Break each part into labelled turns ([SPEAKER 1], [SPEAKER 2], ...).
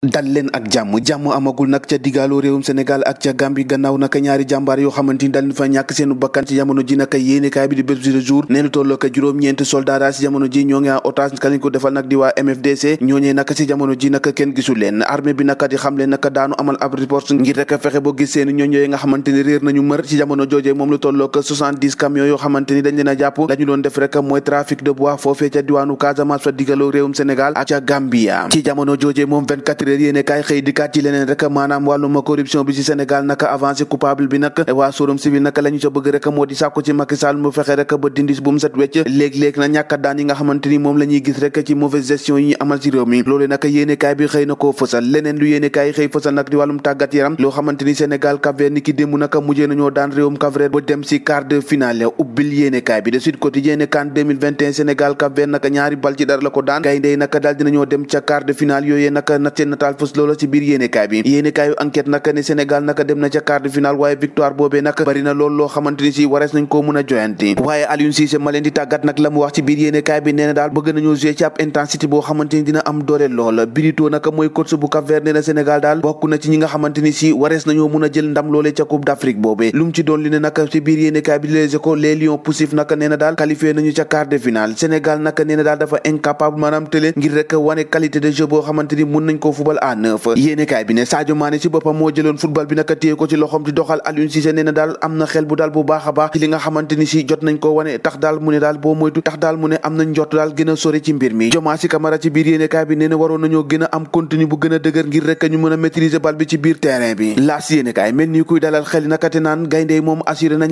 [SPEAKER 1] dal leen ak jàmm amagul nag ca digaaloo réewum Sénégal ak ca Gambie gannaaw naka ñaari jàmbaar yoo xamante ni dal fa ñàkk seenu bakkan ci jamono ji naka yéenekaay bi di Bës Bi Le Jour nee na tolloo ko juróom-ñeenti soldat daal si jamono ji ñoo ngi en otage ka lañ ko defal nag di waa MFDC ñooñee naka si jamono ji naka kenn gisul leen armée bi naka di xam leen naka daanu amal ab report ngir rek fexe boo gis seen ñooñ yooyu nga xamante ni réer nañu mër ci jamono joojee moom lu tolloo ko 70 camions yoo xamante ni dañ leen a jàpp la ñu doon def rek mooy trafic de bois foofee ca diwaanu Casamance fa digaaloo réewum Sénégal ak ca Gambia ci jamono joojee moom 24 heures yéenekaay xëy dikkaat ci leneen rek maanaam wàllum corruption bi ci Sénégal naka avancé coupable bi nag waa Forum Civil naka la ñu ca bëgg rek moo di sàkku ci Macky Sall mu fexe rek ba dindis bu mu set wecc léeg-léeg na ñàkkat daan yi nga xamante ni moom la ñuy gis rek ci mauvaise gestion yi ñu amal ci réew mi loolu naka yéenekaay bi xëy na koo fësal leneen lu yéenekaay xëy fësal nag di wàllum tàggat yaram loo xamante ni Sénégal Cap-Vert ni ki démb naka mujjee nañoo daan réewum Cap-Vert ba dem ci quart de finale ubbil yéenekaay bi de Sud Quotidien CAN 2021 Sénégal Cap-Vert naka ñaari bal ci dara la ko daan gayndey naka daal dinañoo dem ca quart de finale yooyee naka na seen nataal fës loola ci biir yéenekaay bi yéenekaayu enquête naka ne Sénégal naka dem na ca quart de finale waaye victoire boobee nag bari na lool loo xamante ni si warees nañ koo mën a joyanti waaye Aliou Cissé ma leen di tàggat nag la mu wax ci biir yéenekaay bi nee na daal bëgg nañoo jouer ci ab intensité boo xamante ni dina am doole lool Birito naka mooy coach bu Cap-Vert nee na Sénégal daal bokk na ci ñi nga xamante ni si warees nañoo mën a jël ndam loolee ca Coupe d'Afrique boobee lu mu ci doon li ne naka ci biir yéenekaay bi Les Échos les Lions poussifs naka nee na daal qualifié nañu ca quart de finale Sénégal naka nee na daal dafa incapable maanaam tële ngir rek wane qualité de jeu boo xamante ni mën nañ koo fubal à neuf yéenekaay bi ne Sadio Mané ci boppam moo jëloon football bi naka téye ko ci loxoom di doxal Aliou Cissé nee na daal am na xel bu daal bu baax a baax ci li nga xamante ni si jot nañ ko wane tax daal mu ne daal boo moytu tax daal mu ne am nañ jot daal gën a sori ci mbir mi Diomaye Camara ci biir yéenekaay bi nee na waroon nañoo gën a am contenu bu gën a dëgër ngir rek ñu mën a maîtriser bal bi ci biir terrain bi laas yéenekaay mel ni kuy dalal xel naka te naan gayndey moom assuré nañ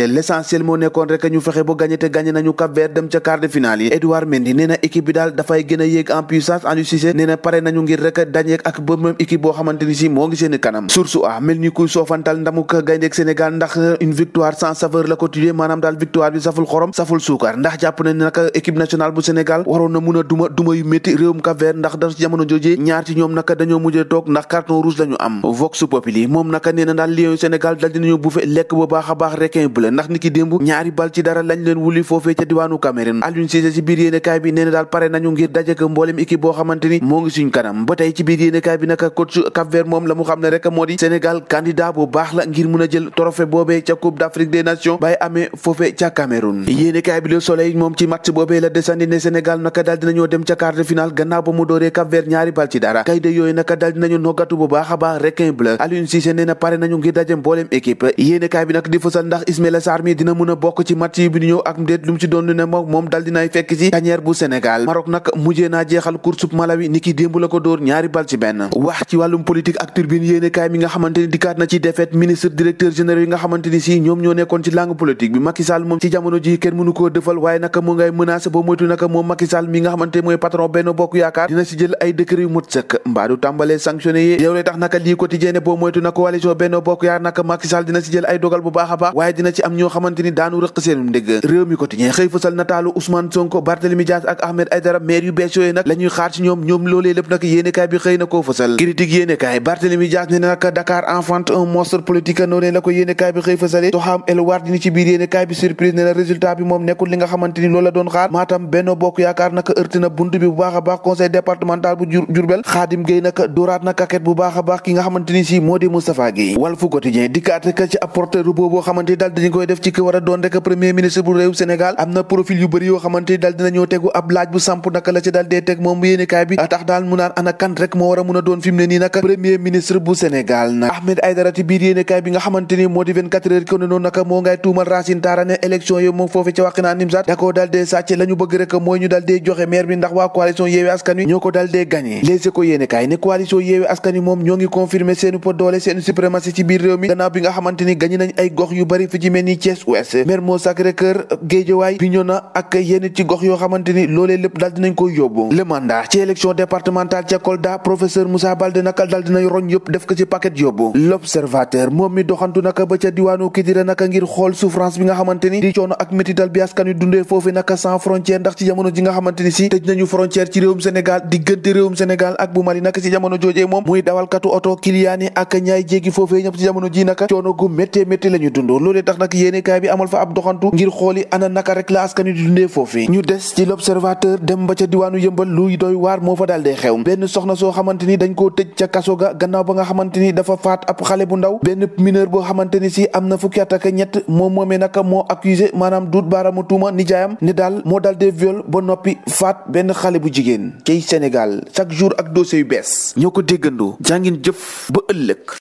[SPEAKER 1] l'essentiel moo nekkoon rek ñu fexe ba gagné te gagné nañu Cap-Vert dem ca quart de finale yi Edouard Mendy nee na équipe bi daal dafay gën a yéeg en puissance Aliou Cissé nee na pare nañu ngir rek dajeek ak ba même équipe boo xamante ni si moo ngi seen kanam source a mel ni kuy soofantal ndamuk gayndeek Sénégal ndax une victoire sans saveur la ko tuddee maanaam daal victoire bi saful xorom saful suukar ndax jàpp nañ naka équipe nationale bu Sénégal waroon na mun a duma yu métti réewum Cap-Vert ndax da ci jamono joojee ñaar ci ñoom naka dañoo mujjee toog ndax carton rouge lañu am Vox Populi moom naka nee na daal Lions yu Sénégal dal dinañu buffe lekk bu baax a baax requin bleu ndax ni ki démb ñaari bal ci dara lañ leen wuli foofee ca diwaanu Cameroun Aliou Cissé ci biir yéenekaay bi nee na daal pare nañu ngir dajek mboolem équipe boo xamante ni moo ngi suñ kanam ba tey ci biir yéenekaay bi naka coach Cap-Vert moom la mu xam ne rek moo di Sénégal candidat bu baax la ngir mun a jël trophée boobee ca Coupe d'Afrique des Nations bay amee foofee ca Cameroun yéenekaay bi Le Soleil moom ci match boobee la desandi ne Sénégal naka daal dinañoo dem ca quart de finale gannaaw ba mu dooree Cap-Vert ñaari bal ci dara kayde yooyu naka daal dinañu noggatu bu baax a baax requin bleu Aliou Cissé nee na pare nañu ngir daje mboolem équipe yéenekaay bi nag di fësal ndax Ismaïla Sarr mi dina mën a bokk ci match yi bi di ñëw ak ndéet lu mu ci doon lu ne moom dal dinay fekk ci tanière bu Sénégal Maroc nag mujjee naa jeexal coursub Malawi niki démb la ko dóor ñaari bal ci benn wax ci wàllum politique ak turbine yéenekaay mi nga xamante ni dikkaat na ci défaite ministre directeur général yi nga xamante ni si ñoom ñoo nekkoon ci langue politique bi Macky Sall moom ci jamono ji kenn mënu koo defal waaye naka mu ngay menacé ba moytu naka moom Macky Sall mi nga xamante mooy patron Benno Bokk Yaakaar dina si jël ay décret yu mot sëkk mbaa du tàmbalee sanctionné yi yow lay tax naka lii quotidien boo moytu na coalition Benno Bokk Yaakaar naka Macky Sall dina si jël ay dogal bu baax a baax waaye dina ci am ñoo xamante ni daanu rëq seenum ndégg réew mi quotidien xëy fësal nataalu Ousmane Sonko Barthélémy Dias ak Ahmed Aïdara maire yu bees yooyu nag la ñuy xaar ci ñoom loolee lépp nag yéenekaay bi xëy na koo fësal critique yéenekaay Barthélémy Dias ne nag Dakar enfante un monstre politique noonu la ko yéenekaay bi xëy fësale Toham El Wardini ci biir yéenekaay bi surprise ne na résultat bi moom nekkul li nga xamante ni loolu la doon xaar Matam Benno Bokk Yaakaar naka heurté na buntu bi bu baax a baax conseil départemental bu Diourbel Khadim Gueye naka dóoraat na kaket bu baax a baax ki nga xamante ni si moo di Moustapha Gueye Walf Quotidien dikkaat rek ci apporteur boo xamante ni daal dañu koy def ci ki war a doon rek premier ministre bu réew Sénégal am na profil yu bëri yoo xamante ni daal dinañoo tegu ab laaj bu samp naka la ci daal dee teg moom yéenekaay bi tax daal mu naan ana kan rek moo war a mun a doon fi mu ne nii naka premier ministre bu Sénégal nag Ahmed Aïdara ci biir yéenekaay bi nga xamante ni moo di 24 heures ko ne noonu naka moo ngay tuumal Racine Tara ne élection yo moom foofu ca Wakhinane Nimzatt da koo daal dee sàcce la ñu bëgg rek mooy ñu daal dee joxe maire bi ndax waa coalition Yewwi Askan Wi ñoo ko daal dee gagné Les Échos yéenekaay ne coalition Yewwi Askan Wi moom ñoo ngi confirmer seenu po doole seenu suprématie ci biir réew mi gannaaw bi nga xamante ni gagné nañ ay gox yu bëri fi ci mel ni Thiès Ouest Mermoz Sacré-Cœur Guédiawaye Bignona ak yenn ci gox yoo xamante ni loolee lépp daal dinañ koy yóbbu le mandat ci élection départementale ca Kolda professeur Moussa Baldé naka daal dinañ roñ yëpp def ko ci paquet yóbbu l'observateur moom mi doxantu naka ba ca diwaanu Kidira naka ngir xool souffrance bi nga xamante ni di coono ak métital bi askan wi dundee foofu naka sans frontière ndax ci jamono ji nga xamante ni si tëj nañu frontière ci réewum Sénégal diggante réewum Sénégal ak bu Mali naka ci jamono joojee moom muy dawalkatu oto kiliyaani ak ñaay jéggi foofee ñëpp ci jamono ji naka coono gu méttee métti la ñu dund loolee tax nag yéenekaay bi amal fa ab doxantu ngir xooli ana naka rek la askan wi di dundee foofu ñu des ci l'observateur dem ba ca diwaanu Yëmbal luy doy waar moo fa daal dee xew benn soxna soo xamante ni dañ koo tëj ca kaso ga gannaaw ba nga xamante ni dafa faat ab xale bu ndaw benn mineur boo xamante ni si am na fukki at ak ñett moom moomee naka moo accusé maanaam duut baaraamu tuuma nijaayam ne daal moo daal dee viol ba noppi faat benn xale bu jigéen cay Sénégal chaque jour ak dossier yu bees ñoo ko déggandoo jàngin jëf ba ëllëg